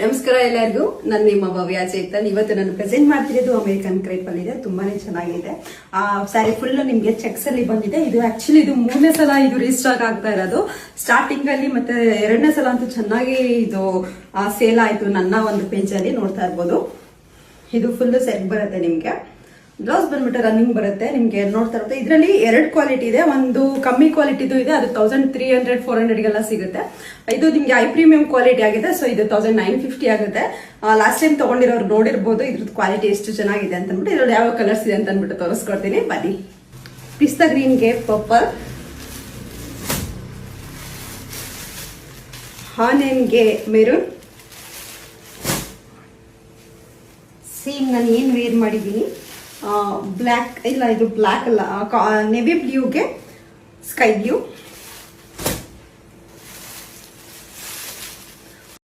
ನಮಸ್ಕಾರ ಎಲ್ಲರಿಗೂ. ನಾನು ನಿಮ್ಮ ಭವ್ಯ ಚೇತನ್. ಇವತ್ತು ನಾನು ಪ್ರೆಸೆಂಟ್ ಮಾಡ್ತಿರೋದು ಅಮೆರಿಕನ್ ಕ್ರೇಪ್ ಅಲ್ಲಿ ಇದೆ. ತುಂಬಾನೇ ಚೆನ್ನಾಗಿದೆ. ಸ್ಯಾರಿ ಫುಲ್ ನಿಮ್ಗೆ ಚೆಕ್ಸ್ ಅಲ್ಲಿ ಬಂದಿದೆ. ಇದು ಆಕ್ಚುಲಿ ಇದು 3ನೇ ಸಲ ಇದು ರೀಸ್ಟಾಕ್ ಆಗ್ತಾ ಇರೋದು. ಸ್ಟಾರ್ಟಿಂಗ್ ಅಲ್ಲಿ ಮತ್ತೆ 2ನೇ ಸಲ ಅಂತೂ ಚೆನ್ನಾಗಿ ಇದು ಸೇಲ್ ಆಯ್ತು. ನನ್ನ ಒಂದು ಪೇಜ್ ಅಲ್ಲಿ ನೋಡ್ತಾ ಇರ್ಬೋದು. ಇದು ಫುಲ್ ಸೆಟ್ ಬರುತ್ತೆ. ನಿಮ್ಗೆ ಬ್ಲೌಸ್ ಬಂದ್ಬಿಟ್ಟು ರನ್ನಿಂಗ್ ಬರುತ್ತೆ. ನಿಮ್ಗೆ ನೋಡ್ತಾ ಇರುತ್ತೆ. ಇದರಲ್ಲಿ 2 ಕ್ವಾಲಿಟಿ ಇದೆ. ಒಂದು ಕಮ್ಮಿ ಕ್ವಾಲಿಟಿದು ಇದೆ, ಅದು 1300-400 ಗೆಲ್ಲ ಸಿಗುತ್ತೆ. ಇದು ನಿಮ್ಗೆ ಐ ಪ್ರೀಮಿಯಂ ಕ್ವಾಲಿಟಿ ಆಗಿದೆ. ಸೊ ಇದು 1950 ಆಗುತ್ತೆ. ಲಾಸ್ಟ್ ಟೈಮ್ ತಗೊಂಡಿರೋರು ನೋಡಿರ್ಬೋದು ಇದ್ರದ್ದು ಕ್ವಾಲಿಟಿ ಎಷ್ಟು ಚೆನ್ನಾಗಿದೆ ಅಂತ ಅಂದ್ಬಿಟ್ಟು. ಇದ್ರಲ್ಲಿ ಯಾವ ಕಲರ್ಸ್ ಇದೆ ಅಂತ ಅಂದ್ಬಿಟ್ಟು ತೋರಿಸ್ಕೊಡ್ತೀನಿ ಬನ್ನಿ. ಪಿಸ್ತಾ ಗ್ರೀನ್ಗೆ ಪರ್ಪಲ್, ಆನಿಯನ್ಗೆ ಮೆರೂನ್, ಸೇಮ್ ನಾನು ಏನ್ ವೇರ್ ಮಾಡಿದ್ದೀನಿ ಬ್ಲ್ಯಾಕ್ ಇಲ್ಲ, ಇದು ಬ್ಲ್ಯಾಕ್ ಅಲ್ಲ, ನೇವಿ ಬ್ಲೂಗೆ ಸ್ಕೈ ಬ್ಲೂ,